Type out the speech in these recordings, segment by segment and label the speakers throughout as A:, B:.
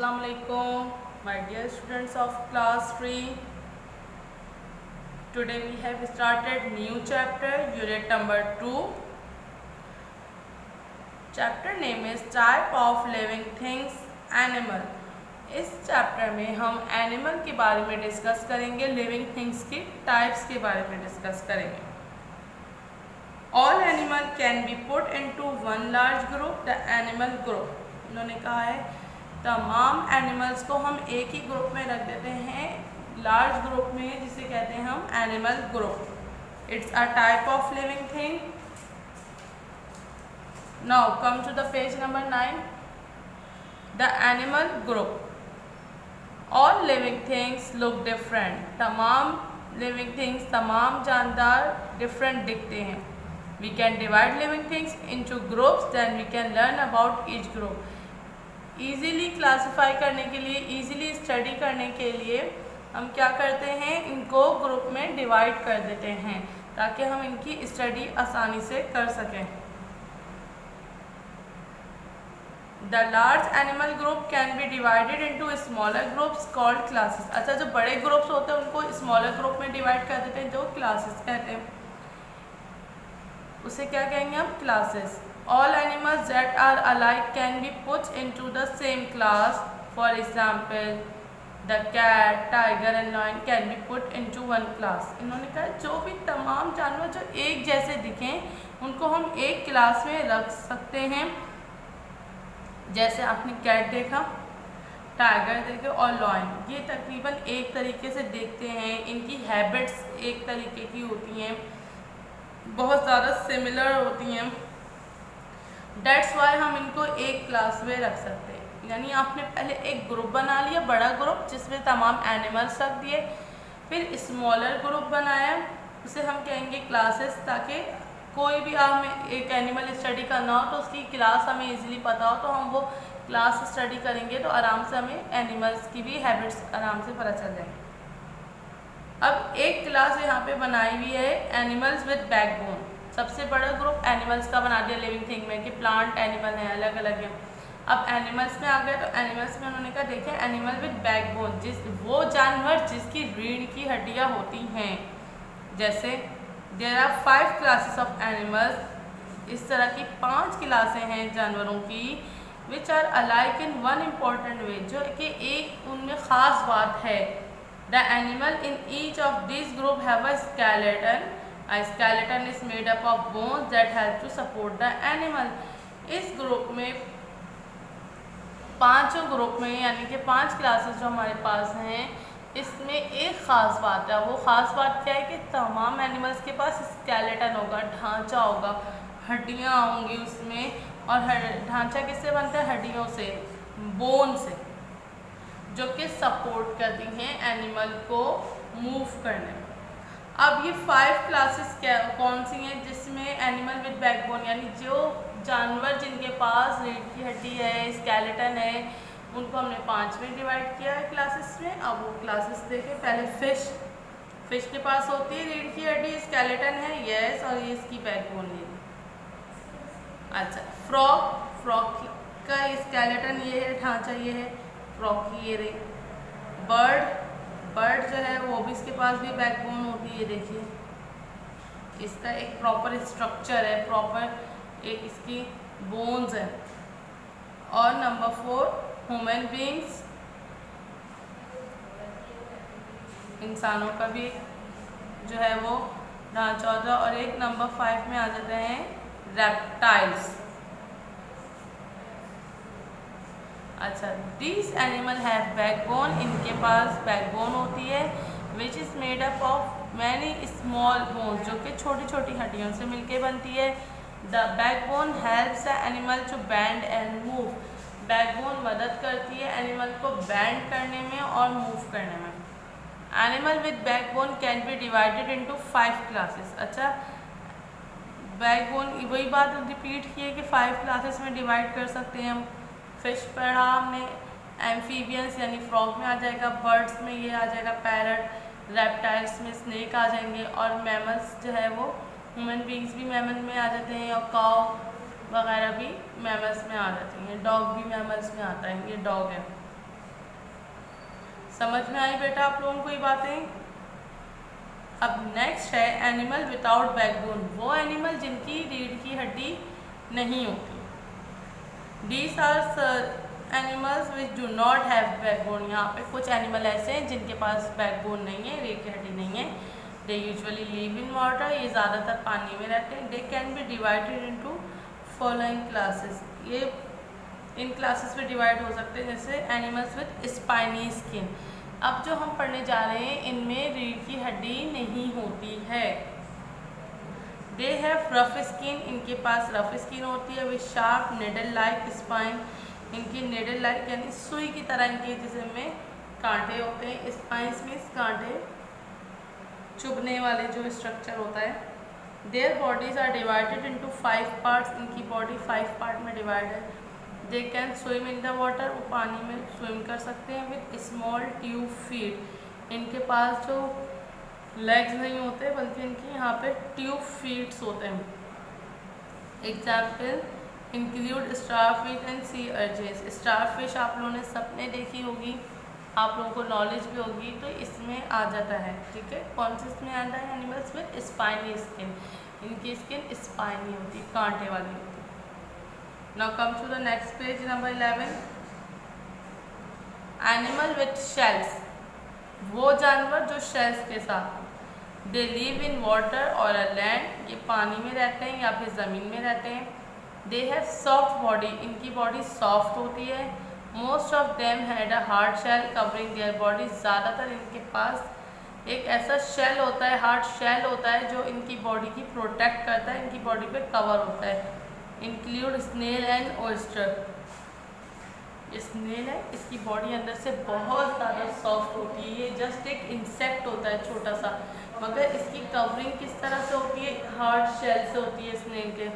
A: Assalamu alaikum, my dear students of class 3. Today we have started new chapter, unit number 2. Chapter name is Type of Living Things, Animal. इस chapter में हम animal के बारे में discuss करेंगे, living things के types के बारे में डिस्कस करेंगे. All animal can be put into one large group, the animal group. उन्होंने कहा है तमाम एनिमल्स को हम एक ही ग्रुप में रख देते हैं, लार्ज ग्रुप में, जिसे कहते हैं हम animal group. It's a type of living thing. Now come to the page number 9. The animal group. All living things look different. तमाम लिविंग थिंग्स, तमाम जानदार डिफरेंट दिखते हैं. We can divide living things into groups, then we can learn about each group. Easily classify करने के लिए, easily study करने के लिए हम क्या करते हैं, इनको ग्रुप में डिवाइड कर देते हैं ताकि हम इनकी स्टडी आसानी से कर सकें. The large animal group can be divided into smaller groups called classes. अच्छा, जो बड़े ग्रुप्स होते हैं उनको स्मॉलर ग्रुप में डिवाइड कर देते हैं, जो क्लासेस कहते हैं. उसे क्या कहेंगे हम, classes. All animals that are alike can be put into the same class. For example, the cat, tiger and lion can be put into one class. इन्होंने कहा जो भी तमाम जानवर जो एक जैसे दिखें उनको हम एक क्लास में रख सकते हैं. जैसे आपने कैट देखा, टाइगर देखे और लॉयन, ये तकरीबन एक तरीके से देखते हैं. इनकी हैबिट्स एक तरीके की होती हैं, बहुत ज़्यादा सिमिलर होती हैं. डेट्स वाई हम इनको एक क्लास में रख सकते हैं. यानी आपने पहले एक ग्रुप बना लिया, बड़ा ग्रुप जिसमें तमाम एनिमल्स रख दिए, फिर स्मॉलर ग्रुप बनाया, उसे हम कहेंगे क्लासेस, ताकि कोई भी हमें एक एनिमल स्टडी करना हो तो उसकी क्लास हमें इजीली पता हो, तो हम वो क्लास स्टडी करेंगे तो आराम से हमें एनिमल्स की भी हैबिट्स आराम से पता चल जाएंगे. अब एक क्लास यहाँ पे बनाई हुई है एनिमल्स विद बैकबोन. सबसे बड़ा ग्रुप एनिमल्स का बना दिया लिविंग थिंग में कि प्लांट एनिमल हैं, अलग अलग हैं. अब एनिमल्स में आ गए तो एनिमल्स में उन्होंने कहा देखें एनिमल विद बैकबोन, वो जानवर जिसकी रीढ़ की हड्डियाँ होती हैं. जैसे there are 5 classes of animals. इस तरह की 5 क्लासें हैं जानवरों की, which are alike in one important way, जो कि एक उनमें ख़ास बात है. The animal in each of this group have a skeleton. A skeleton is made up of bones that help to support the animal. इस ग्रुप में, पांचों ग्रुप में, यानी कि 5 क्लासेस जो हमारे पास हैं, इसमें एक ख़ास बात है. वो ख़ास बात क्या है कि तमाम एनिमल्स के पास स्केलेटन होगा, ढांचा होगा, हड्डियाँ होंगी उसमें. और ढांचा किससे बनता है, हड्डियों से, बोन से, जो कि सपोर्ट करती हैं एनिमल को मूव करने में. अब ये 5 क्लासेस क्या कौन सी हैं जिसमें एनिमल विद बैकबोन, यानी जो जानवर जिनके पास रीढ़ की हड्डी है, स्केलेटन है, उनको हमने 5 में डिवाइड किया है क्लासेस में. अब वो क्लासेस देखें. पहले फिश के पास होती है रीढ़ की हड्डी, स्केलेटन है, यस, और ये इसकी बैकबोन है. अच्छा, फ्रॉग का स्केलेटन ये है, ढांचा ये है, फ्रॉग की ये रही. बर्ड जो है वो भी, इसके पास भी बैकबोन होती है. देखिए इसका एक प्रॉपर स्ट्रक्चर है, प्रॉपर एक इसकी बोन्स है. और नंबर 4 ह्यूमन बीइंग्स, इंसानों का भी जो है वो ढांचा होता है. और एक नंबर 5 में आ जाते हैं रेप्टाइल्स. अच्छा, दिस एनिमल हैव बैकबोन. इनके पास बैकबोन होती है, which is made up of many small bones, जो कि छोटी छोटी हड्डियों से मिलके बनती है. The backbone helps the animal to bend and move. Backbone मदद करती है एनिमल को बेंड करने में और मूव करने में. Animal with backbone can be divided into 5 classes. अच्छा, बैकबोन वही बात रिपीट की है कि 5 क्लासेस में डिवाइड कर सकते हैं हम. फिश पढ़ा हमने, एम्फीबियंस यानी फ्रॉग में आ जाएगा, बर्ड्स में ये आ जाएगा पैरट, रेप्टाइल्स में स्नेक आ जाएंगे, और मैमल्स जो है वो ह्यूमन बींग्स भी मैमल में आ जाते हैं, और काउ वगैरह भी मैमल्स में आ जाती हैं. डॉग भी मैमल्स में आता है, ये डॉग है. समझ में आई बेटा आप लोगों को ये बातें? अब नेक्स्ट है एनिमल विदाउट बैकबोन, वो एनिमल जिनकी रीढ़ की हड्डी नहीं होती। These are animals which do not have backbone. यहाँ पे कुछ एनिमल ऐसे हैं जिनके पास बैकबोन नहीं है, रीढ़ की हड्डी नहीं है। They usually live in water, ये ज़्यादातर पानी में रहते हैं। They can be divided into following classes, ये इन क्लासेस में डिवाइड हो सकते हैं, जैसे एनिमल्स विद स्पाइनी स्किन। अब जो हम पढ़ने जा रहे हैं इनमें रीढ़ की हड्डी नहीं होती है। दे हैव रफ स्किन, इनके पास रफ स्किन होती है। With sharp needle like spine, इनकी निडल लाइक यानी सुई की तरह इनके जिस्म में कांटे होते हैं। स्पाइंस मीन्स कांटे, चुभने वाले जो स्ट्रक्चर होता है। Their bodies are divided into 5 parts, इनकी बॉडी 5 पार्ट में डिवाइड है। They can swim in the water, वो पानी में स्विम कर सकते हैं। विद स्मॉल ट्यूब फीट, इनके पास जो लेग्स नहीं होते बल्कि इनके यहाँ पे ट्यूब फीट्स होते हैं। Example include starfish and sea urchins. Starfish आप लोगों ने सबने देखी होगी, आप लोगों को नॉलेज भी होगी, तो इसमें आ जाता है। ठीक है, कौन से इसमें आता है? एनिमल्स विद स्पाइनी स्किन, इनकी स्किन स्पाइनी होती है, कांटे वाली होती है। Now come to the next page number 11। Animal with shells, वो जानवर जो शेल्स के साथ। दे लिव इन वाटर और अ लैंड, ये पानी में रहते हैं या फिर ज़मीन में रहते हैं। दे हैव सॉफ्ट बॉडी, इनकी बॉडी सॉफ्ट होती है। Most of them had a hard shell covering their body, ज़्यादातर इनके पास एक ऐसा शेल होता है, हार्ड शेल होता है जो इनकी बॉडी की प्रोटेक्ट करता है, इनकी बॉडी पे कवर होता है। Include snail and oyster, snail है, इसकी बॉडी अंदर से बहुत ज़्यादा सॉफ्ट होती है। ये जस्ट एक इंसेक्ट होता है छोटा सा, मगर इसकी कवरिंग किस तरह से होती है? हार्ड शेल से होती है स्नेल के।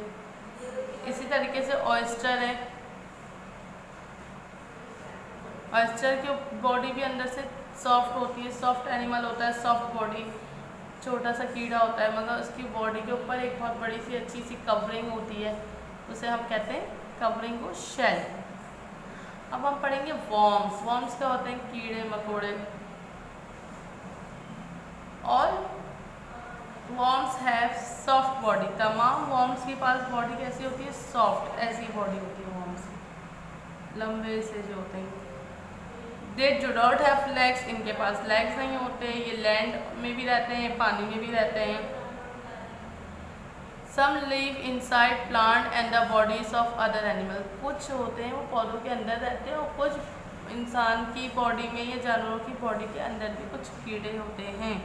A: इसी तरीके से ऑयस्टर है, ऑयस्टर की बॉडी भी अंदर से सॉफ्ट होती है, सॉफ्ट एनिमल होता है, सॉफ्ट बॉडी, छोटा सा कीड़ा होता है, मगर उसकी बॉडी के ऊपर एक बहुत बड़ी सी अच्छी सी कवरिंग होती है, उसे हम कहते हैं कवरिंग को शेल। अब हम पढ़ेंगे वॉर्म्स। वॉर्म्स क्या होते हैं? कीड़े मकोड़े। All worms have soft body, तमाम वॉर्म्स के पास बॉडी कैसी होती है? सॉफ्ट, ऐसी बॉडी होती है वॉर्म्स, लंबे से जो होते हैं। They do not have legs, इनके पास लेग्स नहीं होते। ये लैंड में भी रहते हैं, पानी में भी रहते हैं। Some live inside plant and the bodies of other animal, कुछ होते हैं वो पौधों के अंदर रहते हैं और कुछ इंसान की बॉडी में या जानवरों की बॉडी के अंदर भी कुछ कीड़े होते हैं,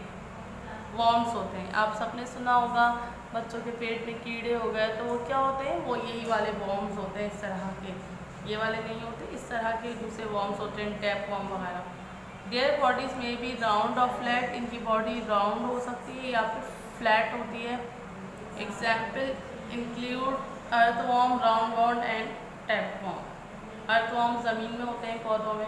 A: वॉर्म्स होते हैं। आप सबने सुना होगा बच्चों के पेट में कीड़े हो गए तो वो क्या होते हैं? वो यही वाले वॉर्म्स होते हैं, इस तरह के, ये वाले नहीं होते, इस तरह के दूसरे वॉर्म्स होते हैं, टैप वॉर्म वगैरह। देयर बॉडीज में बी राउंड और फ्लैट, इनकी बॉडी राउंड हो सकती है या फिर फ्लैट होती है। Example include earthworm, round worm and tapeworm. Earthworm ज़मीन में होते हैं पौधों में,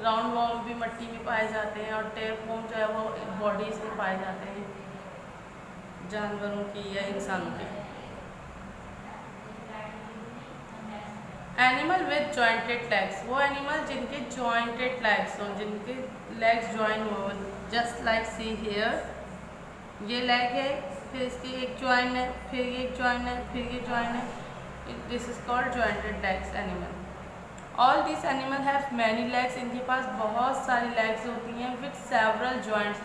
A: राउंड वॉर्म भी मिट्टी में पाए जाते हैं, और टैपवॉर्म जो है वो बॉडीज़ में पाए जाते हैं जानवरों की या इंसानों की। एनिमल विद जॉइंटेड लेग्स, वो एनिमल जिनके जॉइंटेड लेग्स हों, जिनके लेग्स जॉइन हो, जस्ट लाइक सी हेयर, ये लेग है, फिर इसकी एक जॉइन है, फिर ये एक जॉइन है, फिर ये जॉइन है। This is called jointed legs animal. All this animal have many legs, इनके पास बहुत सारी लेग्स होती हैं। विद सेवरल जॉइंट्स,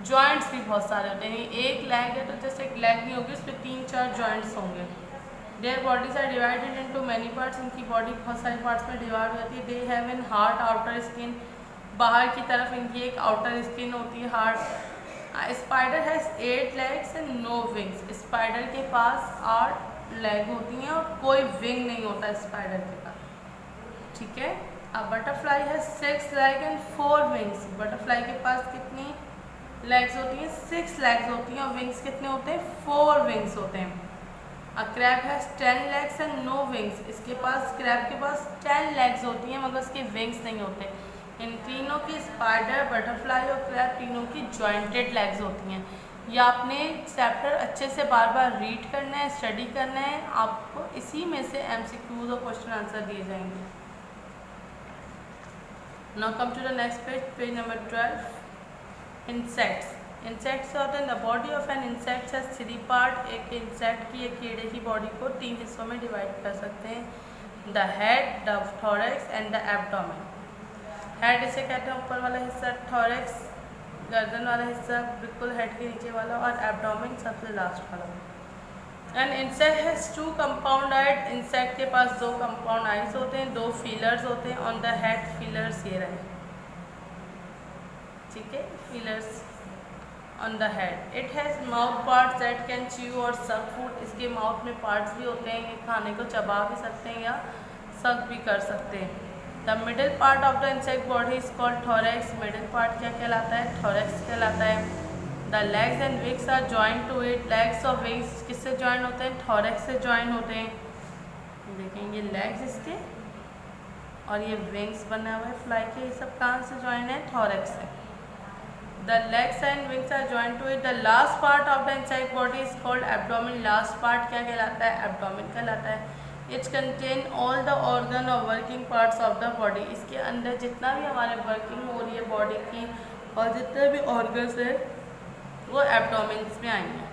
A: जॉइंट्स भी बहुत सारे होते हैं। एक लेग है तो जैसे एक लेग नहीं होगी, उस पर 3-4 जॉइंट्स होंगे। Their bodies are divided into many parts, इनकी बॉडी बहुत सारे पार्ट्स में डिवाइड होती है। They have an hard outer skin, बाहर की तरफ इनकी एक आउटर स्किन होती है hard. Spider has 8 legs and no wings, spider के पास 8 लेग होती हैं और कोई विंग नहीं होता स्पाइडर के पास। ठीक है। अब बटरफ्लाई है 6 legs एंड 4 wings, बटरफ्लाई के पास कितनी लेग्स होती हैं? 6 legs होती हैं, और विंग्स कितने होते हैं? 4 wings होते हैं। A crab has 10 legs and no wings, इसके पास, क्रैब के पास 10 legs होती हैं मगर उसके विंग्स नहीं होते। इन तीनों की, स्पाइडर, बटरफ्लाई और क्रैब, तीनों की जॉइंटेड लेग्स होती हैं। ये आपने चैप्टर अच्छे से बार बार रीड करना है, स्टडी करना है, आपको इसी में से MCQs और क्वेश्चन आंसर दिए जाएंगे। Now come to the next page, page number 12. Insects. Insects होते हैं. The body of an insect has 3 part. एक इंसेक्ट की, एक कीड़े की बॉडी को 3 हिस्सों में डिवाइड कर सकते हैं. The head, the thorax and the abdomen. Head इसे कहते हैं ऊपर वाला हिस्सा, थोरैक्स गर्दन वाला हिस्सा बिल्कुल हेड के नीचे वाला, और एब्डोमेन सबसे लास्ट वाला. And insect has 2 compound eyes. Insect के पास 2 कंपाउंड आइज होते हैं, 2 फीलर्स होते हैं. ऑन द हेड फीलर्स ये रहे, ठीक है, feelers on the head. It has mouth parts that can chew और सक फूड. इसके माउथ में पार्ट्स भी होते हैं, ये खाने को चबा भी सकते हैं या सक भी कर सकते हैं. The middle part of the insect body is called thorax. Middle part क्या कहलाता है? थोरैक्स कहलाता है. The legs and wings are joint to it. Legs और विंग्स किससे जॉइन होते हैं? थोरैक्स से जॉइन होते हैं. देखें ये लेग्स इसके और ये विंग्स बने हुए फ्लाई के, ये सब कहाँ से जॉइन है? थोरैक्स से. The legs and wings are joined to it. The last part of the insect body is called abdomen. Last part क्या कहलाता है? Abdomen कहलाता है. It contain all the organ or working parts of the body. इसके अंदर जितना भी हमारे वर्किंग हो रही है बॉडी की और जितने भी ऑर्गन्स हैं वो एब्डोमेन्स में आएंगे.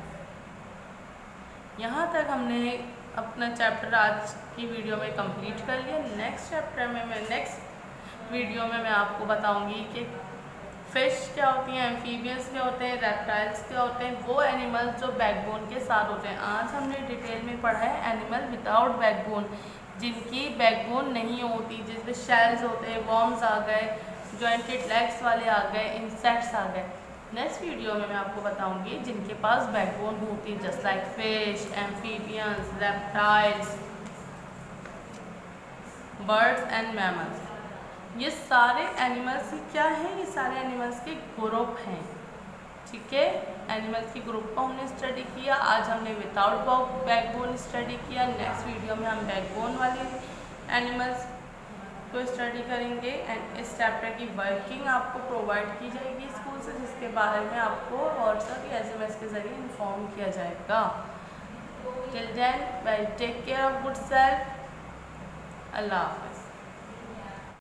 A: यहाँ तक हमने अपना चैप्टर आज की वीडियो में कंप्लीट कर लिया. नेक्स्ट चैप्टर में नेक्स्ट वीडियो में मैं आपको बताऊँगी कि फिश क्या होती हैं, एम्फीबियंस क्या होते हैं, रेप्टाइल्स क्या होते हैं, वो एनिमल्स जो बैकबोन के साथ होते हैं. आज हमने डिटेल में पढ़ा है एनिमल विदाउट बैकबोन, जिनकी बैकबोन नहीं होती, जिसमें शेल्स होते हैं, वॉर्म्स आ गए, जॉइंटेड लेग्स वाले आ गए, इंसेक्ट्स आ गए. नेक्स्ट वीडियो में मैं आपको बताऊंगी जिनके पास बैकबोन होती है, just like fish, amphibians, reptiles, birds and mammals. ये सारे एनिमल्स क्या हैं? ये सारे एनिमल्स के ग्रुप हैं, ठीक है. एनिमल्स के ग्रुप को हमने स्टडी किया. आज हमने विदाउट बैकबोन स्टडी किया. नेक्स्ट वीडियो में हम बैकबोन वाले एनिमल्स को स्टडी करेंगे. एंड इस चैप्टर की वर्किंग आपको प्रोवाइड की जाएगी स्कूल से, जिसके बारे में आपको व्हाट्सएप या SMS के ज़रिए इन्फॉर्म किया जाएगा. Till then, take care of good self. अल्लाह हाफ़िज़.